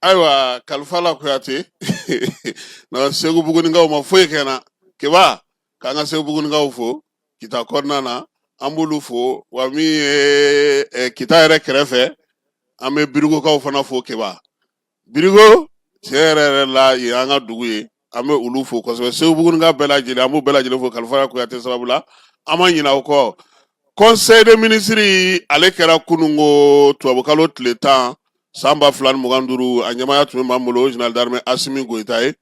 Ayiwa kalifa la kuyate na segu buguningaw ma foyi kɛna keba k'an ka segu buguningaw fo kita kɔnɔna na an b'olu fo wa min ye kita yɛrɛ kɛrɛfɛ an bɛ birigokaw fana fo keba birigo tiɲɛ yɛrɛ yɛrɛ la yen an ka dugu ye an bɛ olu fo kosɛbɛ segu buguninga bɛɛ lajɛlen an b'u bɛɛ lajɛlen fo kalifa la kuyate sababu la an ma ɲinɛ o kɔ conseil des ministres ale kɛra kunungo tubabukalo tile 10 san 2025 a ɲɛmaya tun bɛ maa min bolo général d'armée Asimi Goyita ye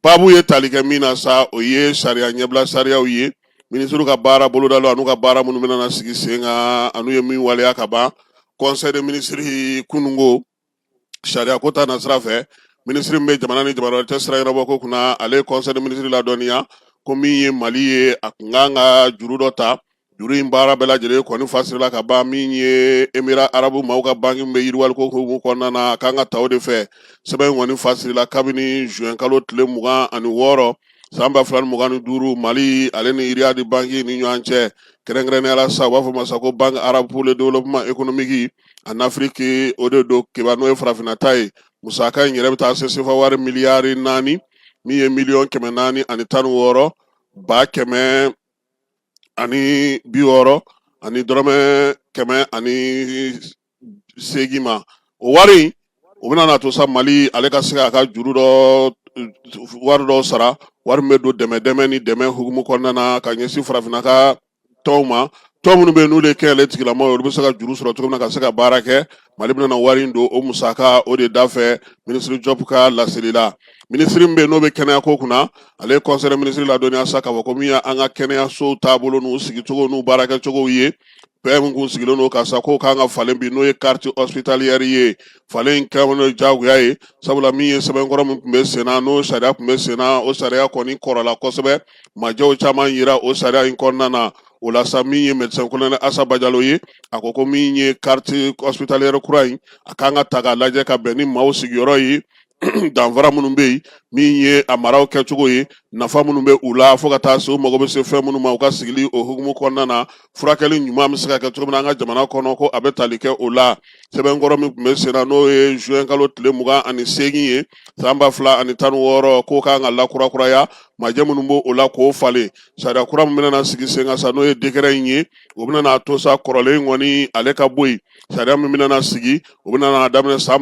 babu ye tali kɛ min na sa o ye sariya ɲɛbila sariyaw ye ministre ka baara bolodalo an'u ka baara minnu bɛna sigi sen kan an'u ye min waleya ka ban conseil des ministres kunungo sariya ko ta na sira fɛ ministre min bɛ jamana ni jamana wɛrɛ tɛ sira ɲɛnabɔ ko kunna ale ye conseil des ministres ladɔnniya ko min ye Mali ye a kun kan ka juru dɔ ta juru in baara bɛɛ lajɛlen kɔni fasirila ka ban min ye Émirats Arabes maaw ka banki min bɛ yiriwaliko hukumu kɔnɔna na a kan ka ta o de fɛ sɛbɛn in kɔni fasirila kabini juin kalo tile 26 san 2025 Mali ale ni Iriadi banki ni ɲɔgɔn cɛ kɛrɛnkɛrɛnnenya la sa u b'a fɔ ma sa ko banque arabe pour le développement économique en Afrique o de don keba n'o ye farafinna ta ye musaka in yɛrɛ bɛ taa se sefa wari miliyari 4 min ye miliyɔn 416 ba kɛmɛ ani 60 ani dɔrɔmɛ 180 ma o wari o bɛna na to sa Mali ale ka se a ka juru dɔ wari dɔ sara wari min bɛ don dɛmɛ ni dɛmɛ hukumu kɔnɔna na ka ɲɛsin farafinna ka tɔnw ma tɔn minnu bɛ yen n'olu ye kɛnyɛrɛye tigilamɔgɔ ye olu bɛ se ka juru sɔrɔ cogo min na ka se ka baara kɛ Mali bɛna na wari in don o musaka o de da fɛ ministre Diop ka laseli la ministre min bɛ yen n'o bɛ kɛnɛyako kunna ale ye conseil des ministres ladɔnniya sa k'a fɔ ko min ye an ka kɛnɛyasow taabolo n'u sigicogo n'u baarakɛcogow ye bɛɛ min kun sigilen don ka sa k'o kan ka falen bi n'o ye carte hospitalière ye falen in kɛlen jagoya ye sabula min ye sɛbɛnkɔrɔ min tun bɛ sen na n'o sariya tun bɛ sen na o sariya kɔni kɔrɔla kosɛbɛ majɛw caman yira o sariya in kɔnɔna na o la sa min ye médecin colonel Assa Bajalo ye a ko ko min ye carte hospitalière kura in a kan ka ta k'a lajɛ ka bɛn ni maaw sigiyɔrɔ ye danfara minnu bɛ yen min ye a maraw kɛcogo ye nafa minnu bɛ u la fo ka taa se u mago bɛ se fɛn minnu ma u ka sigili o hukumu kɔnɔna na furakɛli ɲuman bɛ se ka kɛ cogo min na an ka jamana kɔnɔ ko a bɛ tali kɛ o la sɛbɛnkɔrɔ min tun bɛ sen na n'o ye juin kalo tile 28 ye san 2016 k'o kan ka lakurakuraya majɛ minnu b'o o la k'o falen sariya kura min bɛna sigi sen kan sa n'o ye décret in ye o bɛna to sa kɔrɔlen kɔni ale ka bɔ yen sariya min bɛna sigi o bɛna daminɛ san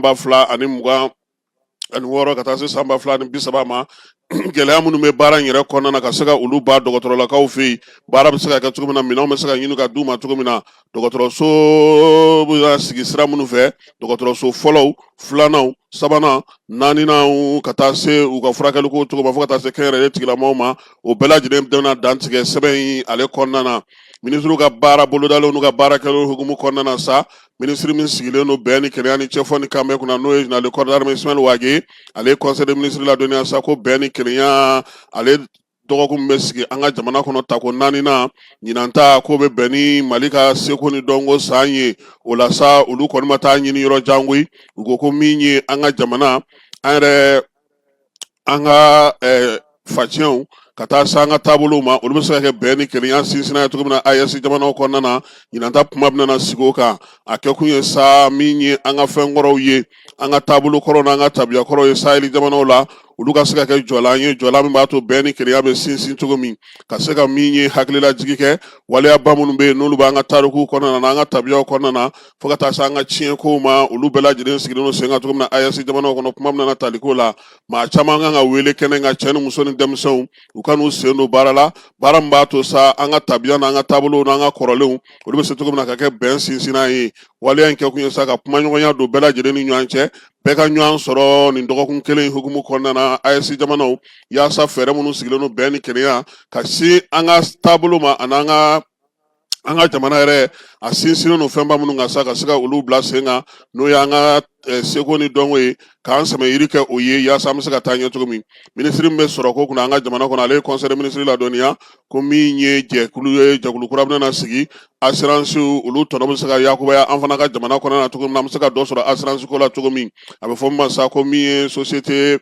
2026 ka taa se san 2030 ma gɛlɛya minnu bɛ baara in yɛrɛ kɔnɔna na ka se ka olu ba dɔgɔtɔrɔlakaw fɛ yen baara bɛ se ka kɛ cogo min na minɛnw bɛ se ka ɲini ka d'u ma cogo min na dɔgɔtɔrɔso bɛ sigi sira minnu fɛ dɔgɔtɔrɔso fɔlɔw filanan sabanan naaninan ka taa se u ka furakɛliko cogo ma fo ka taa se kɛnyɛrɛye tigilamɔgɔw ma o bɛɛ lajɛlen bɛna dantigɛ sɛbɛn in ale kɔnɔna na ministre ka baara bolodalen n'u ka baarakɛlaw hukumu kɔnɔna na sa ministre min sigilen don bɛn ni kɛnɛya ni cɛfɔ ni kanbɛn kunna n'o ye général corps d'armée Ismaël Wage ale conseil des ministres ladɔnniya sa ko bɛn ni kɛnɛya ale dɔgɔkun bɛ sigi an ka jamana kɔnɔ tako 4nan ɲinan ta k'o bɛ bɛn ni Mali ka seko ni dɔnko san ye o la sa olu kɔni ma taa ɲini yɔrɔ jan koyi u ko ko min ye an ka jamana an yɛrɛ an ka facɛnw ka taa se an ka taabolow ma olu bɛ se ka kɛ bɛn ni kɛnɛya sinsinna ye cogo min na AES jamanaw kɔnɔna na ɲinan ta kuma bɛna sigi o kan a kɛkun ye sa min ye an ka fɛn kɔrɔw ye an ka taabolo kɔrɔw n'an ka tabiya kɔrɔw ye saheli jamanaw la olu ka se ka kɛ jɔlan ye jɔlan min b'a to bɛn ni kɛnɛya bɛ sinsin cogo min ka se ka min ye hakililajigi kɛ waleyaba minnu bɛ yen n'olu b'an ka tarikuw kɔnɔna na an ka tabiyaw kɔnɔna na fo ka taa se an ka tiɲɛkow ma olu bɛɛ lajɛlen sigilen don sen kan cogo min na AES jamanaw kɔnɔ kuma bɛna taliko la maa caman kan ka wele kɛnɛ kan cɛ ni muso ni denmisɛnw u ka n'u sen don baara la baara min b'a to sa an ka tabiya n'an ka taabolow n'an ka kɔrɔlenw olu bɛ se cogo min na ka kɛ bɛn sinsinna ye waleya in kɛkun ye sa ka kumaɲɔgɔnya don bɛɛ lajɛlen ni ɲɔgɔn cɛ bɛɛ ka ɲɔgɔn sɔrɔ nin dɔgɔkun kelen hukumu kɔnɔna na AES jamanaw yaasa fɛɛrɛ minnu sigilen don bɛn ni kɛnɛya ka se an ka taabolo ma ani an ka jamana yɛrɛ a sinsinnen don fɛnba minnu kan sa ka se ka olu bila sen kan n'o ye an ka seko ni dɔnko ye k'an sɛmɛ yiri kɛ o ye yaasa an bɛ se ka taa ɲɛ cogo min minisiri min bɛ sɔrɔ ko kunna an ka jamana kɔnɔ ale ye conseil des ministres ladɔnniya ko min ye jɛkulu ye jɛkulu kura bɛna sigi assurance olu tɔnɔ bɛ se ka yakubaya an fana ka jamana kɔnɔna na cogo min na an bɛ se ka dɔ sɔrɔ assurance ko la cogo min a bɛ fɔ min ma sa ko min ye société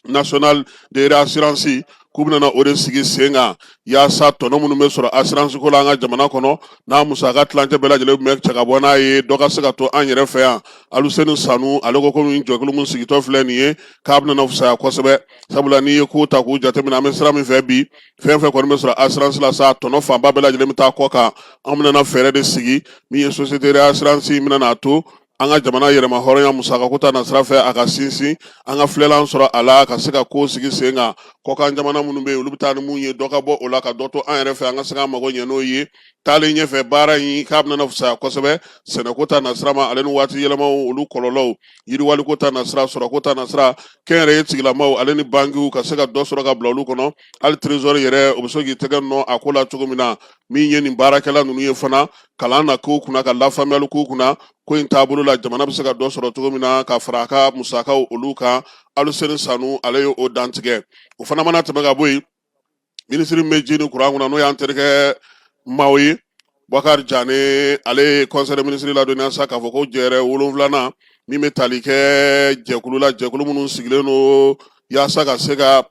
nationale de réassurance k'u bɛna o de sigi sen kan yaasa tɔnɔ minnu bɛ sɔrɔ assurance ko la an ka jamana kɔnɔ n'a musaka tilancɛ bɛɛ lajɛlen bɛ cɛ ka bɔ n'a ye dɔ ka se ka to an yɛrɛ fɛ yan Aluseni Sanu ale ko komi jɔkulu min sigitɔ filɛ nin ye k'a bɛna fisaya kosɛbɛ sabula n'i ye ko ta k'u jateminɛ an bɛ sira min fɛ bi fɛn fɛn kɔni bɛ sɔrɔ assurance la sa tɔnɔ fanba bɛɛ lajɛlen bɛ taa kɔ kan an bɛna fɛɛrɛ de sigi min ye société de assurance bɛna n'a to an ka jamana yɛrɛma hɔrɔnya musaka ko ta na sira fɛ a ka sinsin an ka filɛlan sɔrɔ a la ka se ka ko sigi sen kan kɔkan jamana minnu bɛ yen olu bɛ taa ni mun ye dɔ ka bɔ o la ka dɔ to an yɛrɛ fɛ an ka se ka mago ɲɛ n'o ye taalen ɲɛfɛ baara in k'a bɛna fisaya kosɛbɛ sɛnɛko ta na sira ma ale ni waati yɛlɛmaw olu kɔlɔlɔw yiriwaliko ta na sira sɔrɔko ta na sira kɛnyɛrɛye sigilamaw ale ni bankiw ka se ka dɔ sɔrɔ ka bila olu kɔnɔ hali trésor yɛrɛ o bɛ se k'i tɛgɛ nɔ a ko la cogo min na min ye nin baarakɛla ninnu ye fana kalan na k'u kunna ka lafaamuyali k'u kunna ko in taabolo la jamana bɛ se ka dɔ sɔrɔ cogo min na ka fara a ka musakaw olu kan Aluseni Sanu ale ye o dantigɛ o fana mana tɛmɛ ka bɔ yen minisiri min bɛ ji ni kuran kunna n'o y'an terikɛ Maw ye Bukari Jane ale ye conseil des ministres ladɔnniya sa k'a fɔ ko jɛrɛ 7 min bɛ tali kɛ jɛkulu la jɛkulu minnu sigilen don yaasa ka se ka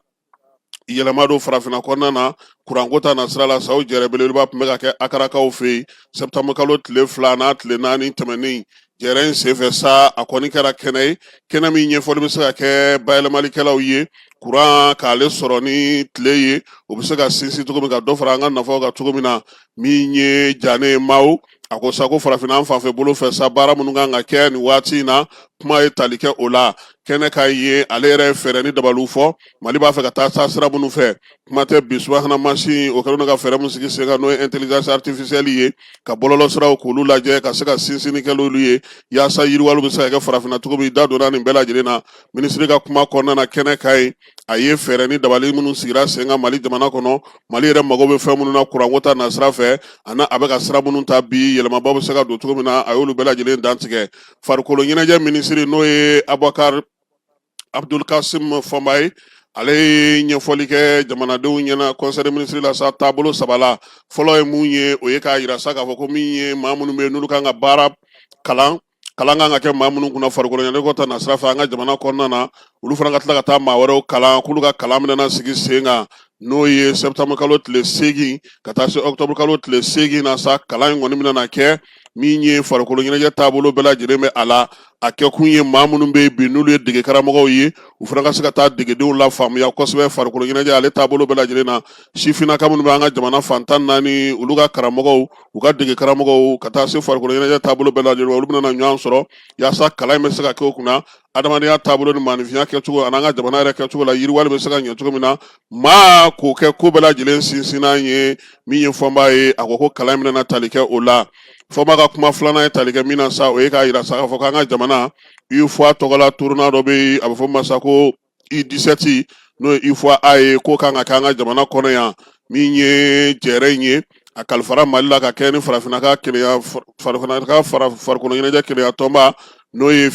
yɛlɛma don farafinna kɔnɔna na kuranko ta na sira la sa o jɛrɛ belebeleba tun bɛ ka kɛ akarakaw fɛ yen septembre kalo tile 2 n'a tile 4 tɛmɛnen jɛrɛ in senfɛ sa a kɔni kɛra kɛnɛ ye kɛnɛ min ɲɛfɔli bɛ se ka kɛ bayɛlɛmalikɛlaw ye kuran k'ale sɔrɔ ni tile ye o bɛ se ka sinsin cogo min ka dɔ fara an ka nafaw kan cogo min na min ye Jane Maw a ko sa ko farafinna an fanfɛ bolo fɛ sa baara minnu kan ka kɛ nin waati in na kuma ye tali kɛ o la kɛnɛ ka ye ale yɛrɛ ye fɛɛrɛ ni dabaliw fɔ Mali b'a fɛ ka taa sira minnu fɛ kuma tɛ bi subahana mansin o kɛlen don ka fɛɛrɛ min sigi sen kan n'o ye intelligence artificielle ye ka bɔlɔlɔ siraw k'olu lajɛ ka se ka sinsinni kɛ n'olu ye yaasa yiriwaliw bɛ se ka kɛ farafinna cogo min da donna nin bɛɛ lajɛlen na minisiri ka kuma kɔnɔna na kɛnɛ ka ye a ye fɛɛrɛ ni dabali minnu sigira sen kan Mali jamana kɔnɔ Mali yɛrɛ mago bɛ fɛn minnu na kuranko ta na sira fɛ ani a bɛ ka sira minnu ta bi yɛlɛmabaw bɛ se ka don cogo min na a y'olu bɛɛ lajɛlen dantigɛ farikolo ɲɛnajɛ minisiri n'o ye Abubakar Abdul Kasim Fɔnba ye ale ye ɲɛfɔli kɛ jamanadenw ɲɛna conseil des ministres la sa taabolo 3 la fɔlɔ ye mun ye o ye k'a yira sa k'a fɔ ko min ye maa minnu bɛ yen n'olu kan ka baara kalan kan ka kɛ maa minnu kunna farikolo ɲɛnajɛ ta na sira fɛ an ka jamana kɔnɔna na olu fana ka tila ka taa maa wɛrɛw kalan k'olu ka kalan bɛna sigi sen kan n'o ye septembre kalo tile 8 ka taa se octobre kalo tile 8 na sa kalan in kɔni bɛna kɛ min ye farikolo ɲɛnajɛ taabolo bɛɛ lajɛlen bɛ a la a kɛkun ye maa minnu bɛ yen bi n'olu ye dege karamɔgɔw ye u fana ka se ka taa degedenw la faamuya kosɛbɛ farikolo ɲɛnajɛ ale taabolo bɛɛ lajɛlen na sifinnaka minnu bɛ an ka jamana fan 14 olu ka karamɔgɔw u ka dege karamɔgɔw ka taa se farikolo ɲɛnajɛ taabolo bɛɛ lajɛlen olu bɛna ɲɔgɔn sɔrɔ yaasa kalan in bɛ se ka kɛ o kunna adamadenya taabolo ni maanifinya kɛcogo ani an ka jamana yɛrɛ kɛcogo la yiriwali bɛ se ka ɲɛ cogo min na maa k'o kɛ ko bɛɛ lajɛlen sinsinnan ye min ye Fɔnba ye a ko ko kalan in bɛna tali kɛ o la Fɔnba ka kuma filanan ye tali kɛ min na sa o ye k'a yira sa k'a fɔ k'an ka jamana UFOA tɔgɔla turuna dɔ bɛ yen a bɛ fɔ min ma sa ko I17 n'o ye UFOA ye k'o kan ka kɛ an ka jamana kɔnɔ yan min ye jɛrɛ in ye a kalifara Mali la ka kɛ ni farafinna ka farikolo ɲɛnajɛ kelenya tɔnba n'o ye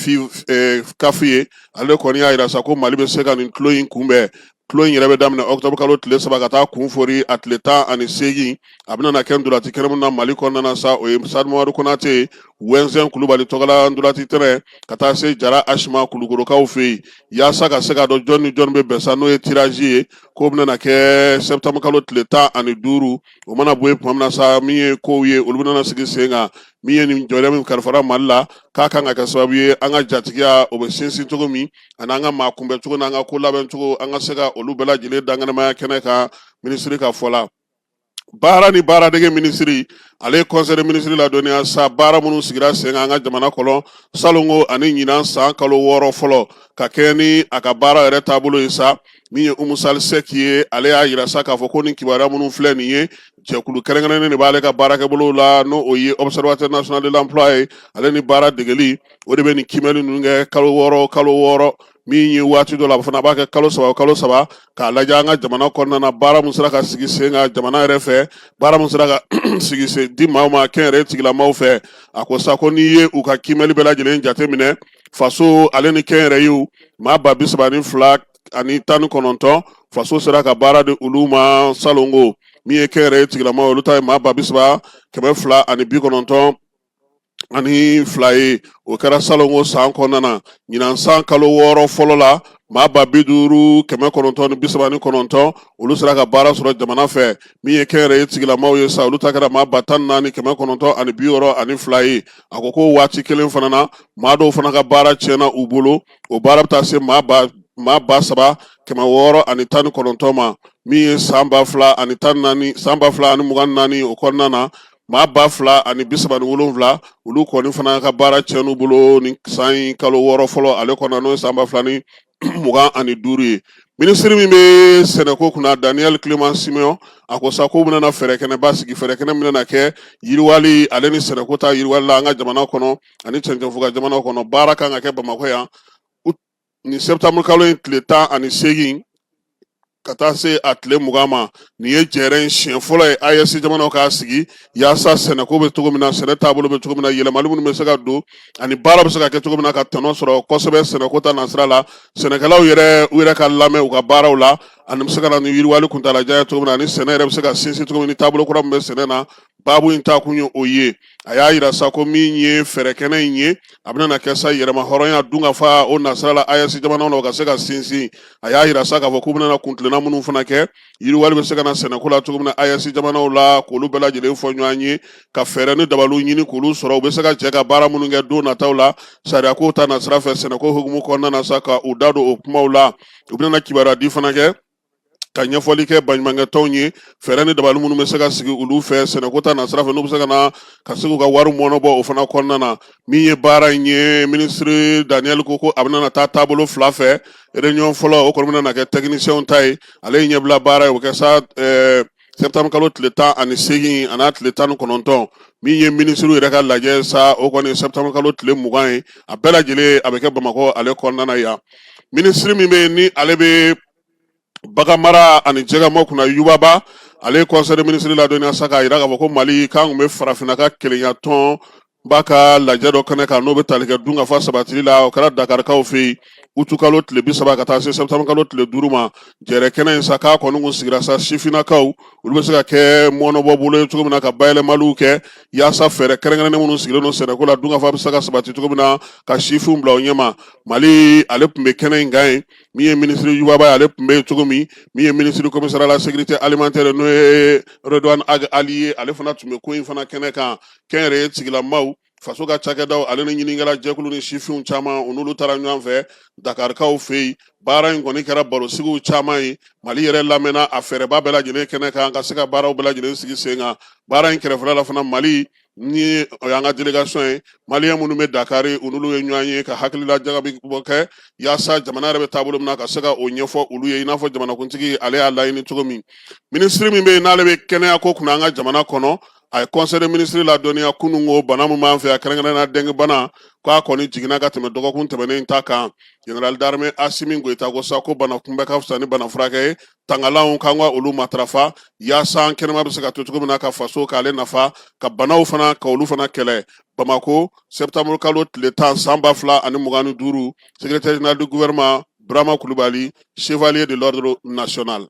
kafu ye ale kɔni y'a yira sa ko Mali bɛ se ka nin tulo in kunbɛn tulo in yɛrɛ bɛ daminɛ octobre kalo tile 3 ka taa kun fori a tile 18 a bɛna kɛ ndolati kɛnɛ min na Mali kɔnɔna na sa o ye Sadumadu Konate Wɛnzɛn Kulubali tɔgɔla ndolati tɛrɛ ka taa se Jara Asima Kulukorokaw fɛ yen yaasa ka se ka dɔn jɔn ni jɔn bɛ bɛn sa n'o ye tirage ye k'o bɛna kɛ septembre kalo tile 15 o mana bɔ yen tuma min na sa min ye kow ye olu bɛna sigi sen kan min ye nin jɔyɔrɔ min kalifara Mali la k'a kan ka kɛ sababu ye an ka jatigiya o bɛ sinsin cogo min ani an ka maa kunbɛn cogo n'an ka ko labɛn cogo an ka se ka olu bɛɛ lajɛlen danganamaya kɛnɛ kan minisiri ka fɔ la baara ni baaradege minisiri ale ye conseil des ministres ladɔnniya sa baara minnu sigira sen kan an ka jamana kɔnɔ salongo ani ɲinan san kalo 6 fɔlɔ ka kɛ ni a ka baara yɛrɛ taabolo ye sa min ye Umu Sali Sɛki ye ale y'a yira sa k'a fɔ ko nin kibaruya minnu filɛ nin ye jɛkulu kɛrɛnkɛrɛnnen de b'ale ka baarakɛbolo la n'o o ye observateur national de l'emploi ye ale ni baara degeli o de bɛ nin kimɛli ninnu kɛ kalo 6 min ye waati dɔ la a fana b'a kɛ kalo 3 k'a lajɛ an ka jamana kɔnɔna na baara min sera ka sigi sen kan jamana yɛrɛ fɛ baara min sera ka sigi sen di maaw ma kɛnyɛrɛye tigilamaw fɛ a ko sa ko n'i ye u ka kimɛli bɛɛ lajɛlen jateminɛ faso ale ni kɛnyɛrɛyew maa 32 ani 19 faso sera ka baara di olu ma salongo min ye kɛnyɛrɛye tigilamaw olu ta ye maa 32 290 ani fila ye o kɛra salongo san kɔnɔna na ɲinan san kalo 6 fɔlɔ la maa ba 50,939 olu sera ka baara sɔrɔ jamana fɛ min ye kɛnyɛrɛye tigilamaw ye sa olu ta kɛra maa ba 14,962 ye a ko ko waati kelen fana na maa dɔw fana ka baara tiɲɛna u bolo o baara bɛ taa se maa ba 3,619 ma min ye san 2024 o kɔnɔna na maa 2,037 olu kɔni fana ka baara tiɲɛn'u bolo ni san in kalo 6 fɔlɔ ale kɔnɔna n'o ye san 2025 ye minisiri min bɛ sɛnɛko kunna Daniel Clément Simeon a ko sa ko bɛna fɛɛrɛ kɛnɛba sigi fɛɛrɛ kɛnɛ bɛna kɛ yiriwali ale ni sɛnɛko ta yiriwali la an ka jamana kɔnɔ ani cɛncɛnfuga jamana kɔnɔ baara kan ka kɛ Bamakɔ yan ni septembre kalo in tile 18 ka taa se a tile 20 ma nin ye jɛrɛ in siɲɛ fɔlɔ ye AES jamanaw k'a sigi yaasa sɛnɛko bɛ cogo min na sɛnɛ taabolo bɛ cogo min na yɛlɛmali minnu bɛ se ka don ani baara bɛ se ka kɛ cogo min na ka tɔnɔ sɔrɔ kosɛbɛ sɛnɛko ta nasira la sɛnɛkɛlaw yɛrɛ ka lamɛn u ka baaraw la ani bɛ se ka na ni yiriwali kuntalajan ye cogo min na ani sɛnɛ yɛrɛ bɛ se ka sinsin cogo min ni taabolo kura min bɛ sɛnɛ na baabu in ta kun ye o ye a y'a yira sa ko min ye fɛɛrɛ kɛnɛ in ye a bɛna kɛ sa yɛrɛma hɔrɔnya dun ka fa o nasira la AES jamanaw na o ka se ka sinsin a y'a yira sa k'a fɔ k'u bɛna kuntilenna minnu fana kɛ yiriwali bɛ se ka na sɛnɛko la cogo min na AES jamanaw la k'olu bɛɛ lajɛlen fɔ ɲɔgɔn ye ka fɛɛrɛ ni dabaliw ɲini k'olu sɔrɔ u bɛ se ka jɛ ka baara minnu kɛ don nataw la sariyako ta nasira fɛ sɛnɛko hukumu kɔnɔna na sa ka u da don o kumaw la u bɛna kibaruya di fana kɛ ka ɲɛfɔli kɛ baɲumankɛtɔnw ye fɛɛrɛ ni dabali minnu bɛ se ka sigi olu fɛ sɛnɛko ta nasira fɛ n'u bɛ se ka na ka se k'u ka wari mɔnɔbɔ o fana kɔnɔna na min ye baara in ye minisiri Daniel ko ko a bɛna taa taabolo 2 fɛ réunion fɔlɔ o kɔni bɛna kɛ technicien ta ye ale ye ɲɛbila baara ye o kɛ sa septembre kalo tile 18 a n'a tile 19 min ye minisiriw yɛrɛ ka lajɛ sa o kɔni septembre kalo tile 20 ye a bɛɛ lajɛlen a bɛ kɛ Bamakɔ ale kɔnɔna na yan minisiri min bɛ yen ni ale bɛ bagan mara ani jɛgɛmɔ kunna Yubaba ale conseil de ministre ladɔnniya sa k'a jira k'a fɔ ko Mali k'an kun bɛ farafinna ka kelenya tɔn b'a ka lajɛ dɔ kɛnɛ kan n'o bɛ tali kɛ dunkafa sabatili la o kɛra Dakarikaw fɛ yen utu kalo tile 30 ka taa se septembre kalo tile 5 ma jɛrɛ kɛnɛ in sa k'a kɔni kun sigira sa sifinnakaw olu bɛ se ka kɛ mɔnɔbɔ bolo ye cogo min na ka bayɛlɛmaliw kɛ yaasa fɛɛrɛ kɛrɛnkɛrɛnnen minnu sigilen don sɛnɛko la dunkafa bɛ se ka sabati cogo min na ka sifinw bila o ɲɛma Mali ale tun bɛ kɛnɛ in kan ye min ye ministre Yubaba ye ale tun bɛ yen cogo min ye ministre commissaire à la sécurité alimentaire n'o ye Redouane Ali ye ale fana tun bɛ ko in fana kɛnɛ kan kɛnyɛrɛye tigilamaw faso ka cakɛdaw ale ni ɲinikɛla jɛkulu ni sifinw caman u n'olu taara ɲɔgɔn fɛ Dakarikaw fɛ yen baara in kɔni kɛra barosigiw caman ye Mali yɛrɛ lamɛnna a fɛɛrɛba bɛɛ lajɛlen kɛnɛ kan ka se ka baaraw bɛɛ lajɛlen sigi sen kan baara in kɛrɛfɛla la fana Mali ni o y'an ka délégation ye maliyɛn minnu bɛ Dakari u n'olu ye ɲɔgɔn ye ka hakilila jagabi bɔ kɛ yaasa jamana yɛrɛ bɛ taabolo min na ka se ka o ɲɛfɔ olu ye i n'a fɔ jamanakuntigi ale y'a laɲini cogo min minisiri min bɛ yen n'ale bɛ kɛnɛya ko kunna an ka jamana kɔnɔ a ye conseil de ministre ladɔnniya kunun ko bana min b'an fɛ yan kɛrɛnkɛrɛnnenya dengue bana k'a kɔni jiginna ka tɛmɛ dɔgɔkun tɛmɛnen ta kan général d'armée Asimi Goyita ko sa ko bana kunbɛ ka fisa ni bana furakɛ ye tangalanw kan ka olu matarafa yaasa an kɛnɛma bɛ se ka to cogo min na ka faso k'ale nafa ka banaw fana ka olu fana kɛlɛ Bamako septembre kalo tile 10 san 2025 secrétaire général du gouvernement Brahma Koulibaly chevalier de l'ordre national